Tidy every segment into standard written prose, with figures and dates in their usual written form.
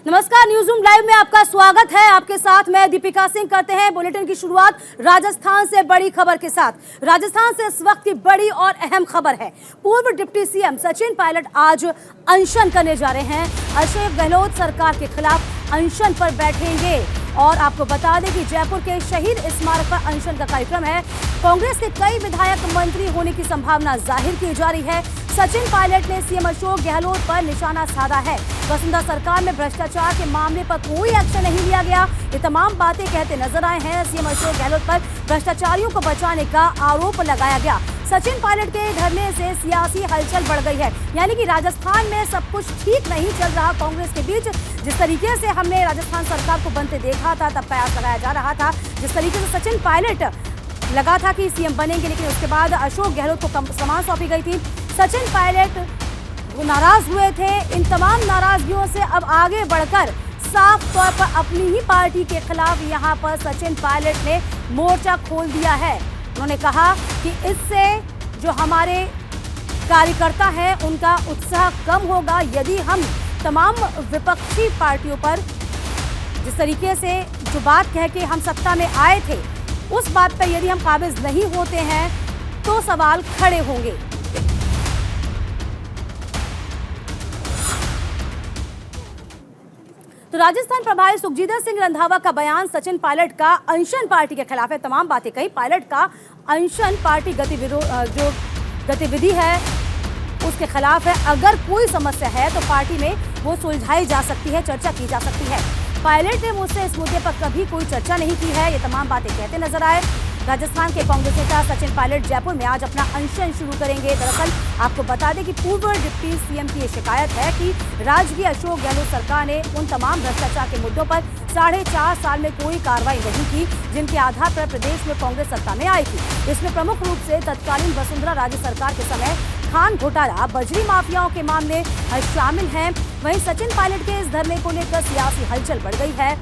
नमस्कार, news room live में आपका स्वागत है। आपके साथ मैं दीपिका सिंह। करते हैं बुलेटिन की शुरुआत राजस्थान से बड़ी खबर के साथ। राजस्थान से इस वक्त की बड़ी और अहम खबर है। पूर्व डिप्टी सीएम सचिन पायलट आज अनशन करने जा रहे हैं। अशोक गहलोत सरकार के खिलाफ अनशन पर बैठेंगे और आपको बता दें कि जयपुर के शहीद स्मारक पर अनशन का कार्यक्रम है। कांग्रेस के कई विधायक मंत्री होने की संभावना जाहिर की जा रही है। सचिन पायलट ने सीएम अशोक गहलोत पर निशाना साधा है। वसुंधरा सरकार में भ्रष्टाचार के मामले पर कोई एक्शन नहीं लिया गया, ये तमाम बातें कहते नजर आए हैं। सीएम अशोक गहलोत पर भ्रष्टाचारियों को बचाने का आरोप लगाया गया। सचिन पायलट के धरने से सियासी हलचल बढ़ गई है, यानी कि राजस्थान में सब कुछ ठीक नहीं चल रहा कांग्रेस के बीच। जिस तरीके से हमने राजस्थान सरकार को बनते देखा था, तब प्रयास लगाया जा रहा था। जिस तरीके से सचिन पायलट लगा था कि सीएम बनेंगे, लेकिन उसके बाद अशोक गहलोत को कमान सौंपी गई थी। सचिन पायलट नाराज हुए थे। इन तमाम नाराजगियों से अब आगे बढ़कर साफ तौर पर अपनी ही पार्टी के खिलाफ यहां पर सचिन पायलट ने मोर्चा खोल दिया है। उन्होंने कहा कि इससे जो हमारे कार्यकर्ता हैं उनका उत्साह कम होगा यदि हम तमाम विपक्षी पार्टियों पर जिस तरीके से जो बात कह के हम सत्ता में आए थे, उस बात पर यदि हम काबिज नहीं होते हैं तो सवाल खड़े होंगे। तो राजस्थान प्रभारी सुखजीत सिंह रंधावा का बयान सचिन पायलट का अनशन पार्टी के खिलाफ है। तमाम बातें कही। पायलट का अनशन पार्टी जो गतिविधि है उसके खिलाफ है। अगर कोई समस्या है तो पार्टी में वो सुलझाई जा सकती है, चर्चा की जा सकती है। पायलट ने मुझसे इस मुद्दे पर कभी कोई चर्चा नहीं की है, ये तमाम बातें कहते नजर आए। राजस्थान के कांग्रेस नेता सचिन पायलट जयपुर में आज अपना अनशन शुरू करेंगे। दरअसल आपको बता दें कि पूर्व डिप्टी सीएम की ये शिकायत है कि राजकीय अशोक गहलोत सरकार ने उन तमाम भ्रष्टाचार के मुद्दों पर 4.5 साल में कोई कार्रवाई नहीं की जिनके आधार पर प्रदेश में कांग्रेस सत्ता में आई थी। इसमें प्रमुख रूप से तत्कालीन वसुंधरा राजे सरकार के समय खान घोटाला, बजरी माफियाओं के मामले शामिल हैं। वहीं सचिन पायलट के इस धरने को लेकर सियासी हलचल बढ़ गई है।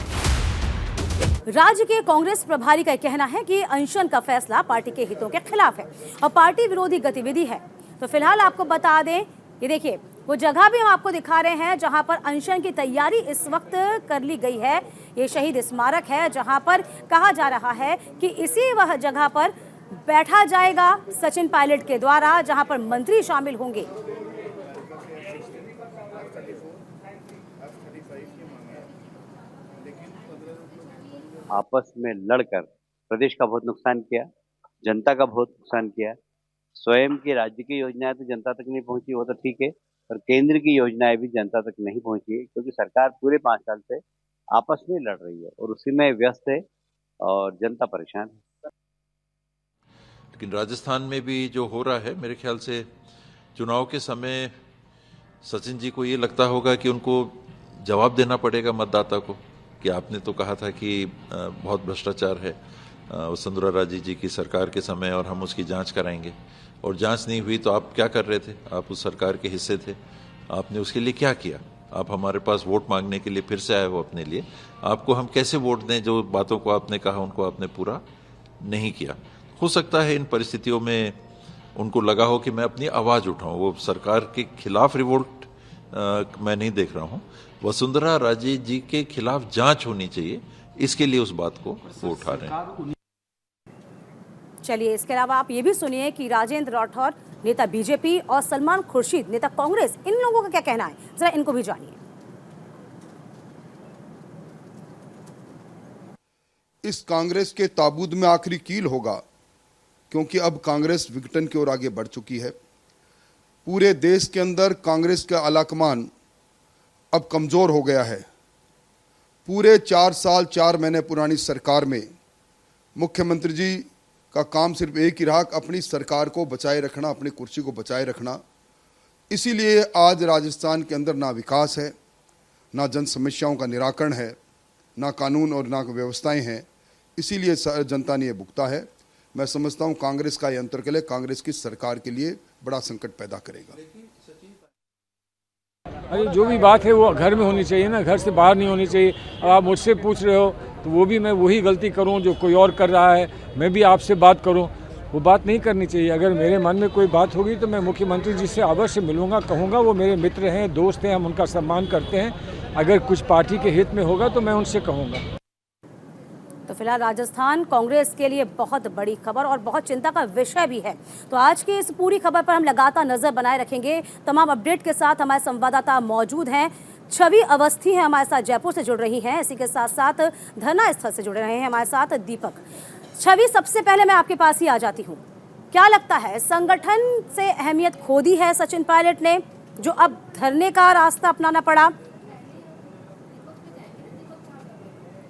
राज्य के कांग्रेस प्रभारी का कहना है कि अनशन का फैसला पार्टी के हितों के खिलाफ है और पार्टी विरोधी गतिविधि है। तो फिलहाल आपको बता दें, ये देखिए वो जगह भी हम आपको दिखा रहे हैं जहां पर अनशन की तैयारी इस वक्त कर ली गई है। ये शहीद स्मारक है जहां पर कहा जा रहा है कि इसी वह जगह पर बैठा जाएगा सचिन पायलट के द्वारा, जहां पर मंत्री शामिल होंगे। आपस में लड़कर प्रदेश का बहुत नुकसान किया, जनता का बहुत नुकसान किया। स्वयं की राज्य की योजनाएं तो जनता तक नहीं पहुंची, वो तो ठीक है, पर केंद्र की योजनाएं भी जनता तक नहीं पहुंची है, क्योंकि सरकार पूरे 5 साल से आपस में लड़ रही है और उसी में व्यस्त है और जनता परेशान है। लेकिन राजस्थान में भी जो हो रहा है, मेरे ख्याल से चुनाव के समय सचिन जी को ये लगता होगा कि उनको जवाब देना पड़ेगा मतदाता को कि आपने तो कहा था कि बहुत भ्रष्टाचार है वसुंधरा राजे जी की सरकार के समय और हम उसकी जांच कराएंगे, और जांच नहीं हुई तो आप क्या कर रहे थे? आप उस सरकार के हिस्से थे, आपने उसके लिए क्या किया? आप हमारे पास वोट मांगने के लिए फिर से आए हो अपने लिए, आपको हम कैसे वोट दें? जो बातों को आपने कहा उनको आपने पूरा नहीं किया। हो सकता है इन परिस्थितियों में उनको लगा हो कि मैं अपनी आवाज़ उठाऊं। वो सरकार के खिलाफ रिवोल्ट मैं नहीं देख रहा हूं। वसुंधरा राजे जी के खिलाफ जांच होनी चाहिए, इसके लिए उस बात को वो उठा रहे हैं। चलिए, इसके अलावा आप ये भी सुनिए कि राजेंद्र राठौर नेता बीजेपी और सलमान खुर्शीद नेता कांग्रेस, इन लोगों का क्या कहना है, जरा इनको भी जानिए। इस कांग्रेस के ताबूत में आखिरी कील होगा, क्योंकि अब कांग्रेस विघटन की ओर आगे बढ़ चुकी है। पूरे देश के अंदर कांग्रेस का आलाकमान अब कमजोर हो गया है। पूरे 4 साल 4 महीने पुरानी सरकार में मुख्यमंत्री जी का काम सिर्फ एक ही रहा, अपनी सरकार को बचाए रखना, अपनी कुर्सी को बचाए रखना। इसीलिए आज राजस्थान के अंदर ना विकास है, ना जन समस्याओं का निराकरण है, ना कानून और ना व्यवस्थाएं हैं। इसीलिए जनता ने ये भुगता है। मैं समझता हूं कांग्रेस का ये अंतर्कलह कांग्रेस की सरकार के लिए बड़ा संकट पैदा करेगा। अरे जो भी बात है वो घर में होनी चाहिए ना, घर से बाहर नहीं होनी चाहिए। अब आप मुझसे पूछ रहे हो तो वो भी मैं वही गलती करूं जो कोई और कर रहा है, मैं भी आपसे बात करूं, वो बात नहीं करनी चाहिए। अगर मेरे मन में कोई बात होगी तो मैं मुख्यमंत्री जी से अवश्य मिलूंगा, कहूंगा। वो मेरे मित्र हैं, दोस्त हैं, हम उनका सम्मान करते हैं। अगर कुछ पार्टी के हित में होगा तो मैं उनसे कहूँगा। तो फिलहाल राजस्थान कांग्रेस के लिए बहुत बड़ी खबर और बहुत चिंता का विषय भी है। तो आज की इस पूरी खबर पर हम लगातार नजर बनाए रखेंगे। तमाम अपडेट के साथ हमारे संवाददाता मौजूद हैं। छवि अवस्थी हैं हमारे साथ, जयपुर से जुड़ रही हैं। इसी के साथ साथ धरना स्थल से जुड़ रहे हैं हमारे साथ दीपक। छवि, सबसे पहले मैं आपके पास ही आ जाती हूँ। क्या लगता है, संगठन से अहमियत खो दी है सचिन पायलट ने, जो अब धरने का रास्ता अपनाना पड़ा?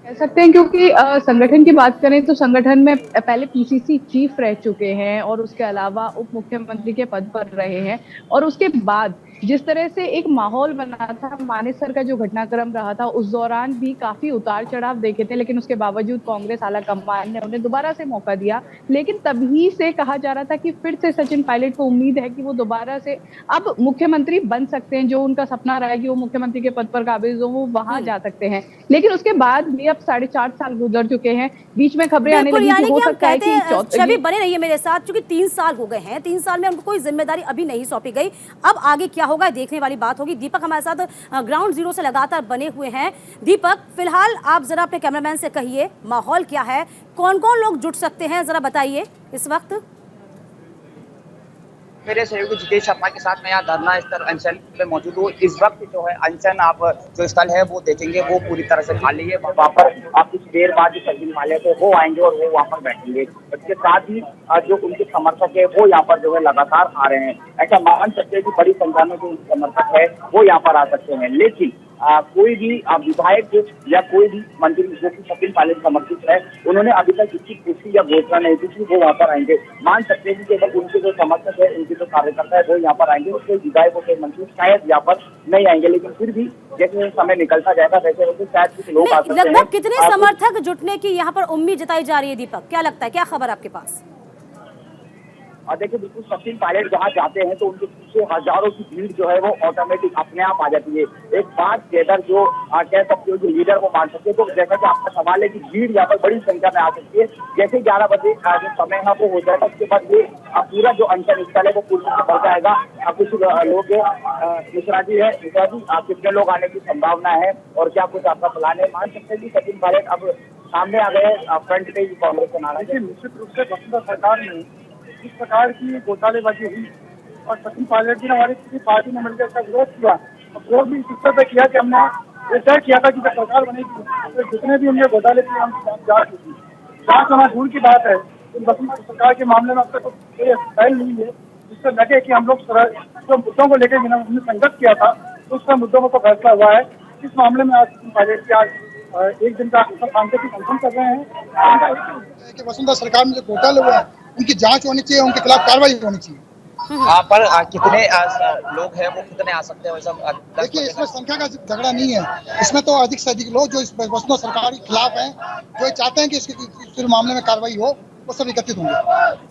कह सकते हैं, क्योंकि संगठन की बात करें तो संगठन में पहले पीसीसी चीफ रह चुके हैं और उसके अलावा उप मुख्यमंत्री के पद पर रहे हैं। और उसके बाद जिस तरह से एक माहौल बना था, मानेसर का जो घटनाक्रम रहा था, उस दौरान भी काफी उतार चढ़ाव देखे थे, लेकिन उसके बावजूद कांग्रेस आला कमान ने उन्हें दोबारा से मौका दिया। लेकिन तभी से कहा जा रहा था कि फिर से सचिन पायलट को उम्मीद है कि वो दोबारा से अब मुख्यमंत्री बन सकते हैं। जो उनका सपना रहा है कि वो मुख्यमंत्री के पद पर काबिज हो, वो वहां जा सकते हैं। लेकिन उसके बाद भी अब 4.5 साल गुजर चुके हैं। बीच में खबरें आने लगी कि हो सकता है कि छवि बने रहिए मेरे साथ, क्योंकि 3 साल हो गए हैं। 3 साल में उनको कोई जिम्मेदारी अभी नहीं सौंपी गई। अब आगे क्या होगा, देखने वाली बात होगी। दीपक हमारे साथ ग्राउंड जीरो से लगातार बने हुए हैं। दीपक, फिलहाल आप जरा अपने कैमरामैन से कहिए, माहौल क्या है, कौन कौन लोग जुट सकते हैं, जरा बताइए इस वक्त। मेरे सहयोगी जितेश शर्मा के साथ मैं यहाँ धरना स्थल अनशन में मौजूद हूँ। इस वक्त जो है अनशन आप जो स्थल है वो देखेंगे, वो पूरी तरह से खाली है। वहाँ पर आप कुछ देर बाद जो सचिन पायलट है वो आएंगे और वो वहाँ पर बैठेंगे। इसके साथ ही जो उनके समर्थक है वो यहाँ पर जो है लगातार आ रहे हैं। ऐसा मान सकते हैं कि बड़ी संख्या में जो समर्थक है वो यहाँ पर आ सकते हैं। लेकिन कोई भी विधायक या कोई भी मंत्री जो कि सचिन पायलट समर्थित है, उन्होंने अभी तक किसी पुष्टि या घोषणा नहीं की वो वहाँ पर आएंगे। मान सकते हैं कि केवल उनके जो समर्थक है, उनके जो कार्यकर्ता है वो यहाँ पर आएंगे। कोई विधायक और कोई मंत्री शायद यहाँ पर नहीं आएंगे, लेकिन फिर भी जैसे समय निकलता जाएगा वैसे वैसे शायद कुछ लोग आ सकते हैं। लगभग कितने समर्थक जुटने की यहाँ पर उम्मीद जताई जा रही है दीपक, क्या लगता है, क्या खबर आपके पास? और देखिए, बिल्कुल सचिन पायलट जहाँ जाते हैं तो उनके पीछे हजारों की भीड़ जो है वो ऑटोमेटिक अपने आप आ जाती है। एक बात केडर जो कह सकते हो, जो लीडर को मान सकते हो। तो जैसा कि आपका सवाल है कि भीड़ यहाँ पर बड़ी संख्या में आ सकती है। जैसे 11 बजे जो समय है वो हो जाएगा, उसके बाद ये पूरा जो अनशन स्थल है वो पूरी से भर जाएगा। कुछ लोग मिश्रा जी है, मिश्रा जी कितने लोग आने की संभावना है और क्या कुछ आपका प्लान है? मान सकते हैं कि सचिन पायलट अब सामने आ गए फ्रंट पे कांग्रेस के नारा। निश्चित रूप से वसुंधरा सरकार में इस प्रकार की घोटालेबाजी हुई और सचिन पायलट जी ने हमारी पूरी पार्टी ने मिलकर इसका विरोध किया। और विरोध भी इस स्तर पर किया कि हमने ये तय किया था कि जब सरकार बनेगी तो जितने भी उनके घोटाले थे हम जांच होगी। जांच होना दूर की बात है, वसुंधरा सरकार के मामले में अब तक कोई पहल नहीं है जिससे लगे कि हम लोग जो मुद्दों को लेकर हमने संघर्ष किया था उस पर मुद्दों को फैसला हुआ है। इस मामले में आज सचिन पायलट की आज एक दिन का सांकेतिक अनशन कर रहे हैं कि वसुंधरा सरकार में जो घोटाले हुआ है उनकी जांच होनी चाहिए, उनके खिलाफ कार्रवाई होनी चाहिए। पर कितने लोग हैं, वो कितने आ सकते हैं? देखिए, इसमें संख्या का झगड़ा नहीं है। इसमें तो अधिक से अधिक लोग जो इस वसुंधरा सरकार के खिलाफ हैं, जो चाहते हैं कि इसके मामले में कार्रवाई हो, वो सब एकत्रित होंगे।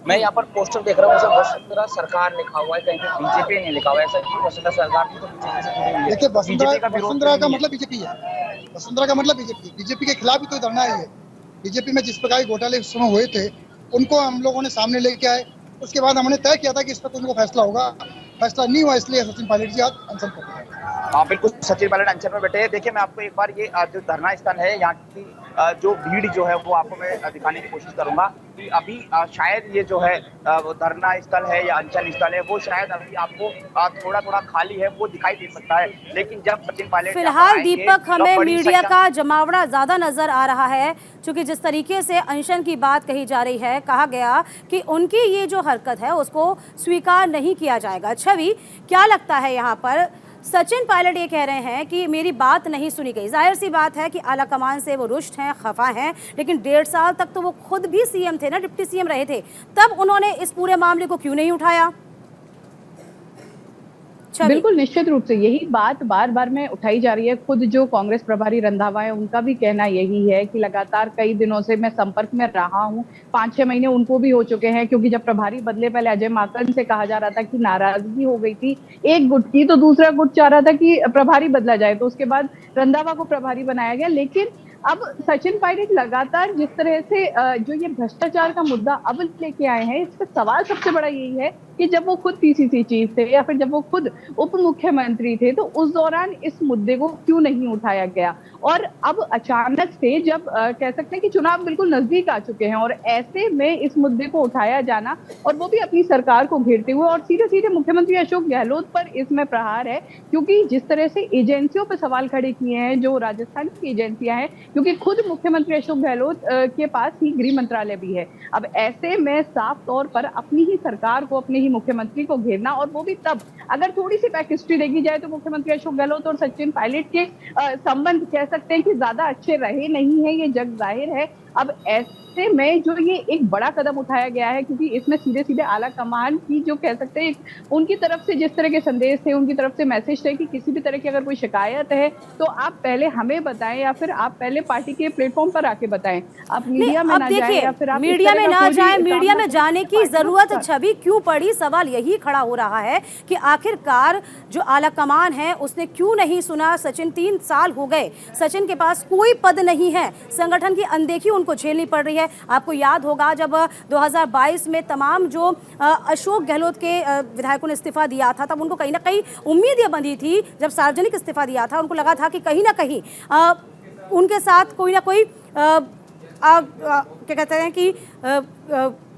मैं यहाँ पर पोस्टर देख रहा हूँ, वसुंधरा सरकार लिखा हुआ है, कहीं पे बीजेपी नहीं लिखा हुआ है। ऐसा कि वसुंधरा सरकार भी तो बीजेपी से जुड़ी हुई है। देखिए, वसुंधरा का मतलब बीजेपी है। वसुंधरा का मतलब बीजेपी के खिलाफ ही तो धरना है। बीजेपी में जिस प्रकार के घोटाले उस समय हुए थे उनको हम लोगों ने सामने लेके आए। उसके बाद हमने तय किया था कि इस पर उनको फैसला होगा। फैसला नहीं हुआ, इसलिए सचिन पायलट जी आज अनशन पर बैठे। हाँ बिल्कुल, सचिन पायलट अनशन में बैठे हैं। देखिए, मैं आपको एक बार ये जो धरना स्थल है यहाँ की जो भीड़ जो है वो आपको मैं दिखाने की कोशिश करूंगा कि अभी शायद ये जो है वो धरना स्थल है या अनशन स्थल है वो शायद अभी आपको थोड़ा थोड़ा खाली है वो दिखाई दे सकता है। लेकिन जब सचिन पायलट फिलहाल दीपक हमें मीडिया का जमावड़ा ज्यादा नजर आ रहा है, क्योंकि जिस तरीके से अनशन की बात कही जा रही है, कहा गया कि उनकी ये जो हरकत है उसको स्वीकार नहीं किया जाएगा। छवि, क्या लगता है यहाँ पर सचिन पायलट ये कह रहे हैं कि मेरी बात नहीं सुनी गई। जाहिर सी बात है कि आला कमान से वो रुष्ट हैं, खफा हैं, लेकिन 1.5 साल तक तो वो खुद भी सीएम थे ना, डिप्टी सीएम रहे थे, तब उन्होंने इस पूरे मामले को क्यों नहीं उठाया? बिल्कुल, निश्चित रूप से यही बात बार बार में उठाई जा रही है। खुद जो कांग्रेस प्रभारी रंधावा है उनका भी कहना यही है कि लगातार कई दिनों से मैं संपर्क में रहा हूं। 5-6 महीने उनको भी हो चुके हैं, क्योंकि जब प्रभारी बदले पहले अजय माकन से कहा जा रहा था कि नाराजगी हो गई थी एक गुट की, तो दूसरा गुट चाह रहा था कि प्रभारी बदला जाए, तो उसके बाद रंधावा को प्रभारी बनाया गया। लेकिन अब सचिन पायलट लगातार जिस तरह से जो ये भ्रष्टाचार का मुद्दा अब लेके आए हैं, इस पर सवाल सबसे बड़ा यही है कि जब वो खुद पीसीसी चीफ थे या फिर जब वो खुद उप मुख्यमंत्री थे, तो उस दौरान इस मुद्दे को क्यों नहीं उठाया गया। और अब अचानक से जब कह सकते हैं कि चुनाव बिल्कुल नजदीक आ चुके हैं और ऐसे में इस मुद्दे को उठाया जाना और वो भी अपनी सरकार को घेरते हुए, और सीधे सीधे मुख्यमंत्री अशोक गहलोत पर इसमें प्रहार है, क्योंकि जिस तरह से एजेंसियों पर सवाल खड़े किए हैं जो राजस्थान की एजेंसियां हैं, क्योंकि खुद मुख्यमंत्री अशोक गहलोत के पास ही गृह मंत्रालय भी है। अब ऐसे में साफ तौर पर अपनी ही सरकार को, अपने ही मुख्यमंत्री को घेरना, और वो भी तब अगर थोड़ी सी बैक हिस्ट्री देखी जाए तो मुख्यमंत्री अशोक गहलोत और सचिन पायलट के संबंध कह सकते हैं कि ज्यादा अच्छे रहे नहीं है, ये जग जाहिर है। अब ऐसे में जो ये एक बड़ा कदम उठाया गया है, क्योंकि इसमें सीधे सीधे आला कमान की जो कह सकते हैं उनकी तरफ से जिस तरह के संदेश थे, उनकी तरफ से मैसेज थे कि किसी भी तरह की अगर कोई शिकायत है तो आप पहले हमें बताएं या फिर आप पहले पार्टी के प्लेटफॉर्म पर आके बताएं, आप मीडिया में ना जाएं या फिर आप मीडिया में ना जाएं। मीडिया में जाने की जरूरत छवि क्यों पड़ी? सवाल यही खड़ा हो रहा है कि आखिरकार जो आला कमान है उसने क्यों नहीं सुना। सचिन 3 साल हो गए, सचिन के पास कोई पद नहीं है, संगठन की अनदेखी उनको झेलनी पड़ रही है। आपको याद होगा जब 2022 में तमाम जो अशोक गहलोत के विधायकों ने इस्तीफा दिया था, तब उनको कहीं ना कहीं उम्मीद ये बंधी थी, जब सार्वजनिक इस्तीफा दिया था उनको लगा था कि कहीं ना कहीं उनके साथ कोई ना कोई क्या कहते हैं कि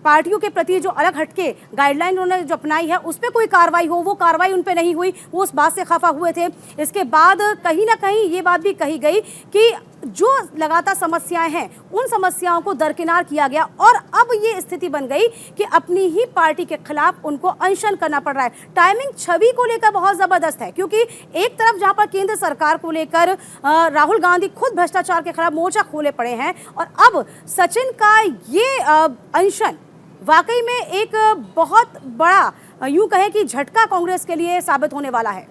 पार्टियों के प्रति जो अलग हटके गाइडलाइन उन्होंने जो अपनाई है उस पर कोई कार्रवाई हो, वो कार्रवाई उन पे नहीं हुई, वो उस बात से खफा हुए थे। इसके बाद कहीं ना कहीं ये बात भी कही गई कि जो लगातार समस्याएं हैं उन समस्याओं को दरकिनार किया गया, और अब ये स्थिति बन गई कि अपनी ही पार्टी के खिलाफ उनको अनशन करना पड़ रहा है। टाइमिंग छवि को लेकर बहुत जबरदस्त है, क्योंकि एक तरफ जहां पर केंद्र सरकार को लेकर राहुल गांधी खुद भ्रष्टाचार के खिलाफ मोर्चा खोले पड़े हैं, और अब सचिन का ये अनशन वाकई में एक बहुत बड़ा यूं कहे कि झटका कांग्रेस के लिए साबित होने वाला है।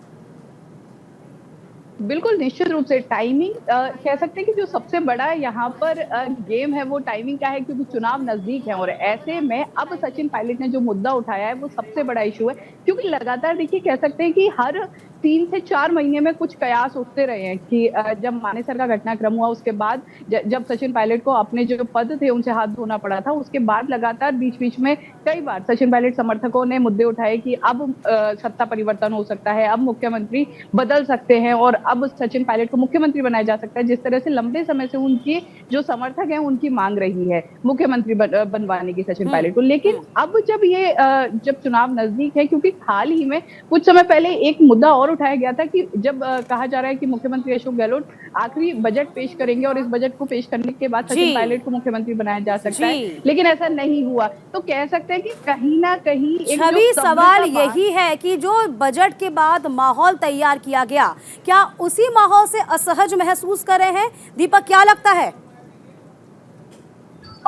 बिल्कुल निश्चित रूप से टाइमिंग कह सकते हैं कि जो सबसे बड़ा यहाँ पर गेम है वो टाइमिंग का है, क्योंकि चुनाव नजदीक है और ऐसे में अब सचिन पायलट ने जो मुद्दा उठाया है वो सबसे बड़ा इशू है, क्योंकि लगातार देखिए कह सकते हैं कि हर 3 से 4 महीने में कुछ कयास उठते रहे हैं कि जब मानेसर का घटनाक्रम हुआ उसके बाद जब सचिन पायलट को अपने जो पद थे उनसे हाथ धोना पड़ा था, उसके बाद लगातार बीच बीच में कई बार सचिन पायलट समर्थकों ने मुद्दे उठाए कि अब सत्ता परिवर्तन हो सकता है, अब मुख्यमंत्री बदल सकते हैं और अब सचिन पायलट को मुख्यमंत्री बनाया जा सकता है। जिस तरह से लंबे समय से उनके जो समर्थक हैं उनकी मांग रही है मुख्यमंत्री बनवाने की सचिन पायलट को। लेकिन अब जब चुनाव नजदीक है, क्योंकि हाल ही में कुछ समय पहले एक मुद्दा और उठाया गया था कि जब कहा जा रहा है कि मुख्यमंत्री अशोक गहलोत आखिरी बजट पेश करेंगे और इस बजट को पेश करने के बाद सचिन पायलट को मुख्यमंत्री बनाया जा सकता है, लेकिन ऐसा नहीं हुआ। तो कह सकते हैं कि कहीं ना कहीं छवि सवाल यही है कि जो बजट के बाद माहौल तैयार किया गया, क्या उसी माहौल से असहज महसूस कर रहे हैं? दीपक, क्या लगता है?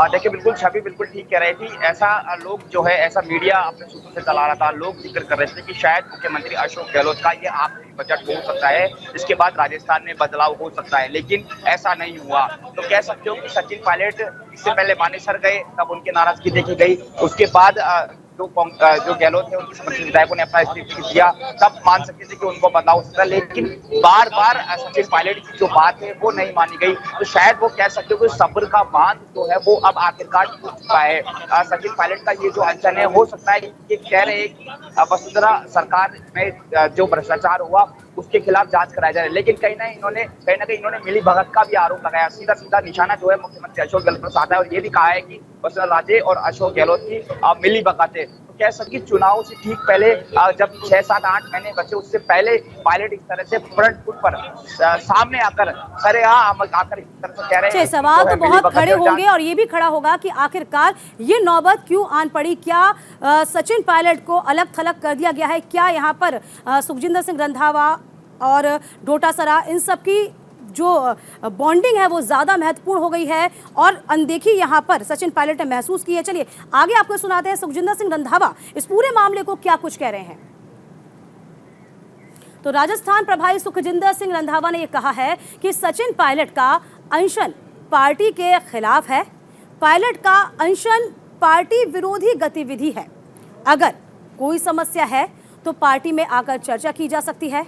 देखिए बिल्कुल छवि बिल्कुल ठीक कह रही थी। ऐसा लोग जो है ऐसा मीडिया अपने सूत्रों से चला रहा था, लोग जिक्र कर रहे थे कि शायद मुख्यमंत्री अशोक गहलोत का ये आखिरी बजट हो सकता है, इसके बाद राजस्थान में बदलाव हो सकता है, लेकिन ऐसा नहीं हुआ। तो कह सकते हो कि सचिन पायलट इससे पहले मानेसर गए, तब उनकी नाराजगी देखी गई, उसके बाद जो गहलोत है उनके समर्थक विधायकों ने अपना इस्तीफा दिया, तब मान सकते थे कि उनको बदलाव हो सकता है, लेकिन बार बार सचिन पायलट की जो बात है वो नहीं मानी गई। तो शायद वो कह सकते हो कि सब्र का बांध जो है वो अब आखिरकार टूट चुका है। सचिन पायलट का ये जो अनशन है, हो सकता है ये कह रहे हैं कि वसुंधरा सरकार में जो भ्रष्टाचार हुआ उसके खिलाफ जांच कराया जा रहा है, लेकिन कहीं ना कहीं इन्होंने मिली भगत का भी आरोप लगाया। सीधा सीधा निशाना जो है मुख्यमंत्री अशोक गहलोत पर साधा है और ये भी कहा है कि वसुंधरा राजे और अशोक गहलोत की मिली भगत है। तो कह सकते चुनाव से ठीक पहले जब 6, 7, 8 महीने बचे, उससे पहले पायलट इस तरह से फ्रंट फुट पर सामने आकर आकर इस तरह से कह रहे हैं। सवाल तो बहुत खड़े होंगे और ये भी खड़ा होगा कि आखिरकार ये नौबत क्यों आन पड़ी? क्या सचिन पायलट को अलग थलग कर दिया गया है? क्या यहाँ पर सुखजिंदर सिंह रंधावा और डोटासरा इन सब की जो बॉन्डिंग है वो ज़्यादा महत्वपूर्ण हो गई है और अनदेखी यहाँ पर सचिन पायलट ने महसूस की है? चलिए आगे आपको सुनाते हैं सुखजिंदर सिंह रंधावा इस पूरे मामले को क्या कुछ कह रहे हैं। तो राजस्थान प्रभारी सुखजिंदर सिंह रंधावा ने यह कहा है कि सचिन पायलट का अनशन पार्टी के खिलाफ है, पायलट का अनशन पार्टी विरोधी गतिविधि है। अगर कोई समस्या है तो पार्टी में आकर चर्चा की जा सकती है।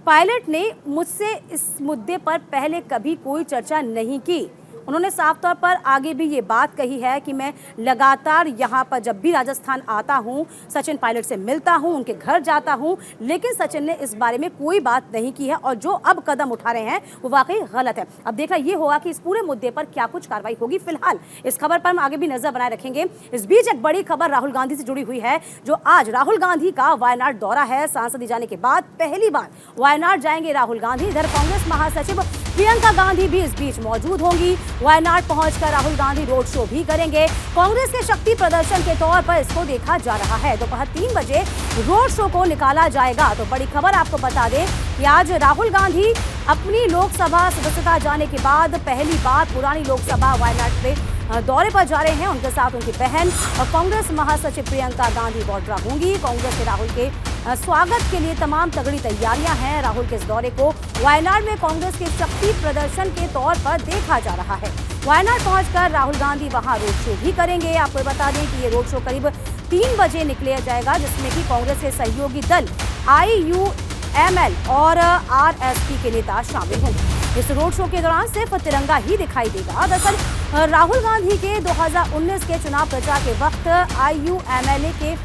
पायलट ने मुझसे इस मुद्दे पर पहले कभी कोई चर्चा नहीं की। उन्होंने साफ तौर पर आगे भी ये बात कही है कि मैं लगातार यहाँ पर जब भी राजस्थान आता हूँ, सचिन पायलट से मिलता हूँ, उनके घर जाता हूँ, लेकिन सचिन ने इस बारे में कोई बात नहीं की है और जो अब कदम उठा रहे हैं वो वाकई गलत है। अब देखना ये होगा कि इस पूरे मुद्दे पर क्या कुछ कार्रवाई होगी। फिलहाल इस खबर पर हम आगे भी नजर बनाए रखेंगे। इस बीच एक बड़ी खबर राहुल गांधी से जुड़ी हुई है, जो आज राहुल गांधी का वायनाड दौरा है। सांसद जाने के बाद पहली बार वायनाड जाएंगे राहुल गांधी। इधर कांग्रेस महासचिव प्रियंका गांधी भी इस बीच मौजूद होंगी। वायनाड पहुंचकर राहुल गांधी रोड शो भी करेंगे। कांग्रेस के शक्ति प्रदर्शन के तौर पर इसको देखा जा रहा है। दोपहर 3 बजे रोड शो को निकाला जाएगा। तो बड़ी खबर आपको बता दें कि आज राहुल गांधी अपनी लोकसभा सदस्यता जाने के बाद पहली बार पुरानी लोकसभा वायनाड में दौरे पर जा रहे हैं। उनके साथ उनकी बहन और कांग्रेस महासचिव प्रियंका गांधी वाड्रा होंगी। कांग्रेस के राहुल के स्वागत के लिए तमाम तगड़ी तैयारियां हैं। राहुल के इस दौरे को वायनाड में कांग्रेस के शक्ति प्रदर्शन के तौर पर देखा जा रहा है। वायनाड पहुंचकर राहुल गांधी वहां रोड शो भी करेंगे। आपको बता दें कि ये रोड शो करीब 3 बजे निकला जाएगा, जिसमें कि कांग्रेस के सहयोगी दल IUML और RSP के नेता शामिल होंगे। इस रोड शो के दौरान सिर्फ तिरंगा ही दिखाई देगा। दरअसल राहुल गांधी के 2019 के चुनाव प्रचार के वक्त IUML के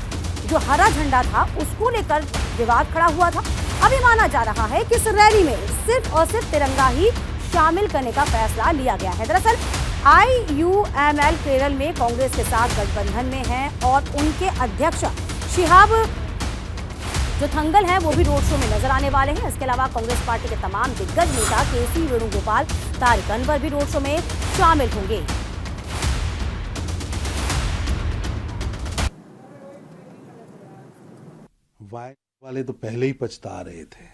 जो हरा झंडा था उसको लेकर विवाद खड़ा हुआ था। अभी माना जा रहा है कि इस रैली में सिर्फ और सिर्फ तिरंगा ही शामिल करने का फैसला लिया गया है। दरअसल IUML केरल में कांग्रेस के साथ गठबंधन में है और उनके अध्यक्ष शिहाब जो थंगल हैं वो भी रोड शो में नजर आने वाले हैं। इसके अलावा कांग्रेस पार्टी के तमाम दिग्गज नेता KC वेणुगोपाल, तारिक अनवर भी रोड शो में शामिल होंगे। वाले तो पहले ही पछता रहे थे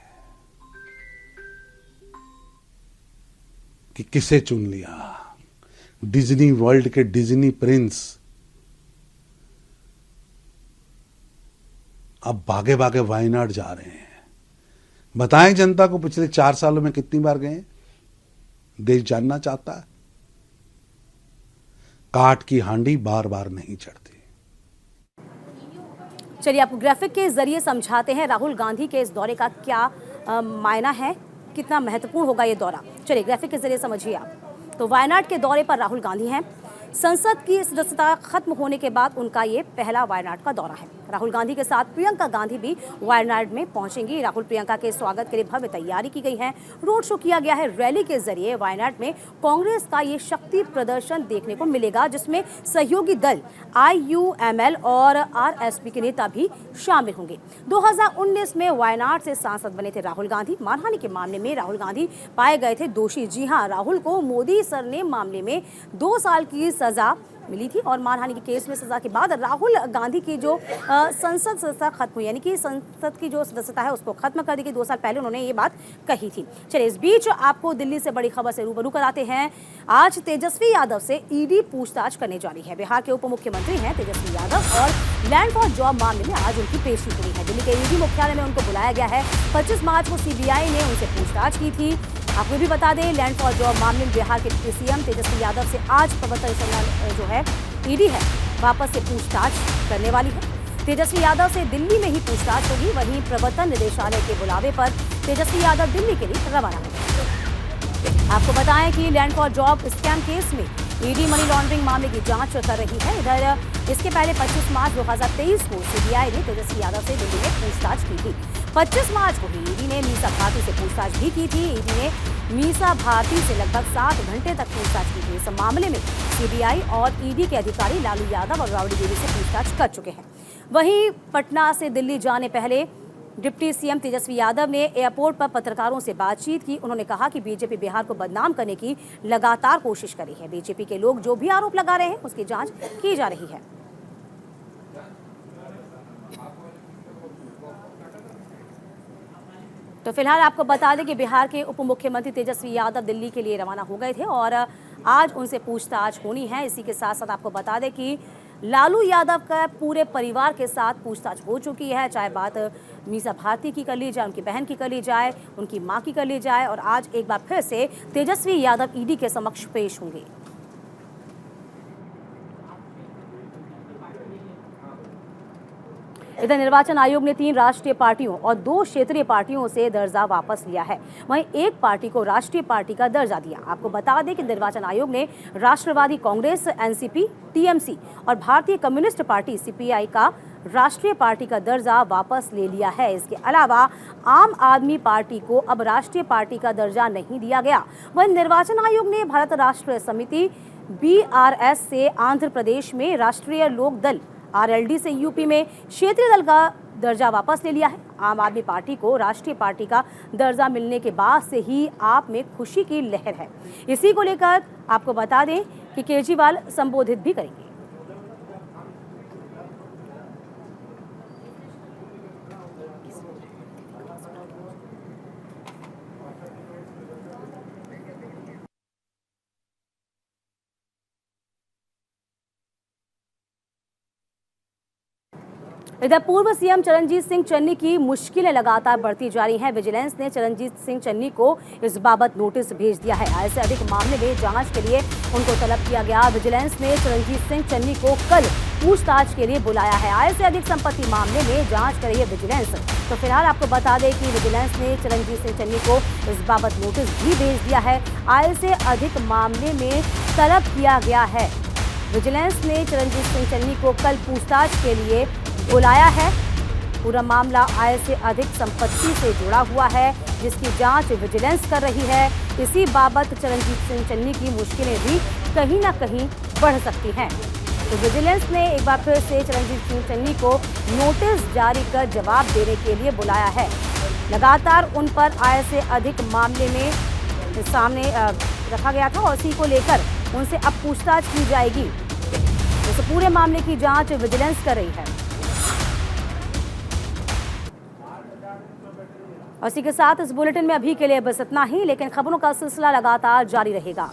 कि किसे चुन लिया। डिज्नी वर्ल्ड के डिज्नी प्रिंस अब भागे भागे वायनाड जा रहे हैं। बताएं जनता को पिछले 4 सालों में कितनी बार गए? देश जानना चाहता है। काट की हांडी बार बार नहीं चढ़ती। चलिए आपको ग्राफिक के जरिए समझाते हैं राहुल गांधी के इस दौरे का क्या मायना है, कितना महत्वपूर्ण होगा ये दौरा। चलिए ग्राफिक के जरिए समझिए आप। तो वायनाड के दौरे पर राहुल गांधी हैं। संसद की सदस्यता खत्म होने के बाद उनका ये पहला वायनाड का दौरा है। राहुल गांधी के साथ प्रियंका गांधी भी वायनाड में पहुंचेंगी। राहुल प्रियंका के स्वागत के लिए भव्य तैयारी की गई है। रोड शो किया गया है। रैली के जरिए वायनाड में कांग्रेस का ये शक्ति प्रदर्शन देखने को मिलेगा, जिसमें सहयोगी दल IUML और RSP के नेता भी शामिल होंगे। 2019 में वायनाड से सांसद बने थे राहुल गांधी। मानहानि के मामले में राहुल गांधी पाए गए थे दोषी। जी हां, राहुल को मोदी सरनेम मामले में 2 साल की सजा मिली थी और मानहानि के केस में सजा के बाद राहुल गांधी की जो संसद सदस्यता खत्म हुई, यानी कि संसद की जो सदस्यता है उसको खत्म कर दी गई। 2 साल पहले उन्होंने ये बात कही थी। चलिए इस बीच आपको दिल्ली से बड़ी खबर से रूबरू कराते हैं। आज तेजस्वी यादव से ED पूछताछ करने जा रही है। बिहार के उप मुख्यमंत्री हैं तेजस्वी यादव और लैंड फॉर जॉब मामले में आज उनकी पेशी हुई है। दिल्ली के ED मुख्यालय में उनको बुलाया गया है। 25 मार्च को CBI ने उनसे पूछताछ की थी। आपको भी बता दें, लैंड फॉर जॉब मामले में बिहार के CM तेजस्वी यादव से आज प्रवर्तन जो है ED है वापस से पूछताछ करने वाली है। तेजस्वी यादव से दिल्ली में ही पूछताछ होगी। वहीं प्रवर्तन निदेशालय के बुलावे पर तेजस्वी यादव दिल्ली के लिए रवाना होंगे। आपको बताएं कि land for job scam case में ED मनी लॉन्ड्रिंग मामले की जांच कर रही है। इधर इसके पहले 25 मार्च 2023 को CBI ने तेजस्वी यादव से दिल्ली में पूछताछ की थी। 25 मार्च को ही ED ने मीसा भारती से पूछताछ भी की थी। ED ने मीसा भारती से लगभग 7 घंटे तक पूछताछ की थी। इस मामले में CBI और ED के अधिकारी लालू यादव और राबड़ी देवी से पूछताछ कर चुके हैं। वहीं पटना से दिल्ली जाने पहले डिप्टी CM तेजस्वी यादव ने एयरपोर्ट पर पत्रकारों से बातचीत की। उन्होंने कहा कि बीजेपी बिहार को बदनाम करने की लगातार कोशिश कर रही है। बीजेपी के लोग जो भी आरोप लगा रहे हैं उसकी जांच की जा रही है। तो फिलहाल आपको बता दें कि बिहार के उप मुख्यमंत्री तेजस्वी यादव दिल्ली के लिए रवाना हो गए थे और आज उनसे पूछताछ होनी है। इसी के साथ साथ आपको बता दें कि लालू यादव का पूरे परिवार के साथ पूछताछ हो चुकी है। चाहे बात मीसा भारती की कर ली जाए, उनकी बहन की कर ली जाए, उनकी मां की कर ली जाए, और आज एक बार फिर से तेजस्वी यादव ED के समक्ष पेश होंगे। इधर निर्वाचन आयोग ने 3 राष्ट्रीय पार्टियों और 2 क्षेत्रीय पार्टियों से दर्जा वापस लिया है। वहीं एक पार्टी को राष्ट्रीय पार्टी का दर्जा दिया। आपको बता दें कि निर्वाचन आयोग ने राष्ट्रवादी कांग्रेस एनसीपी, टीएमसी और भारतीय कम्युनिस्ट पार्टी सीपीआई का राष्ट्रीय पार्टी का दर्जा वापस ले लिया है। इसके अलावा आम आदमी पार्टी को अब राष्ट्रीय पार्टी का दर्जा नहीं दिया गया। वहीं निर्वाचन आयोग ने भारत राष्ट्र समिति बीआरएस से आंध्र प्रदेश में, राष्ट्रीय लोक दल आरएलडी से यूपी में क्षेत्रीय दल का दर्जा वापस ले लिया है। आम आदमी पार्टी को राष्ट्रीय पार्टी का दर्जा मिलने के बाद से ही आप में खुशी की लहर है। इसी को लेकर आपको बता दें कि केजरीवाल संबोधित भी करेंगे। इधर पूर्व सीएम चरणजीत सिंह चन्नी की मुश्किलें लगातार बढ़ती जा रही हैं। विजिलेंस ने चरणजीत सिंह चन्नी को इस बाबत नोटिस भेज दिया है। आय से अधिक मामले में जांच के लिए उनको तलब किया गया। विजिलेंस ने चरणजीत सिंह चन्नी को कल पूछताछ के लिए बुलाया है। आय से अधिक संपत्ति मामले में जांच कर रही है विजिलेंस। तो फिलहाल आपको बता दें कि विजिलेंस ने चरणजीत सिंह चन्नी को इस बाबत नोटिस भी भेज दिया है। आय से अधिक मामले में तलब किया गया है। विजिलेंस ने चरणजीत सिंह चन्नी को कल पूछताछ के लिए बुलाया है। पूरा मामला आय से अधिक संपत्ति से जुड़ा हुआ है, जिसकी जांच विजिलेंस कर रही है। इसी बाबत चरणजीत सिंह चन्नी की मुश्किलें भी कहीं ना कहीं बढ़ सकती हैं। तो विजिलेंस ने एक बार फिर से चरणजीत सिंह चन्नी को नोटिस जारी कर जवाब देने के लिए बुलाया है। लगातार उन पर आय से अधिक मामले में सामने रखा गया था और इसी को लेकर उनसे अब पूछताछ की जाएगी। इस पूरे मामले की जांच विजिलेंस कर रही है। और इसी के साथ इस बुलेटिन में अभी के लिए बस इतना ही, लेकिन खबरों का सिलसिला लगातार जारी रहेगा।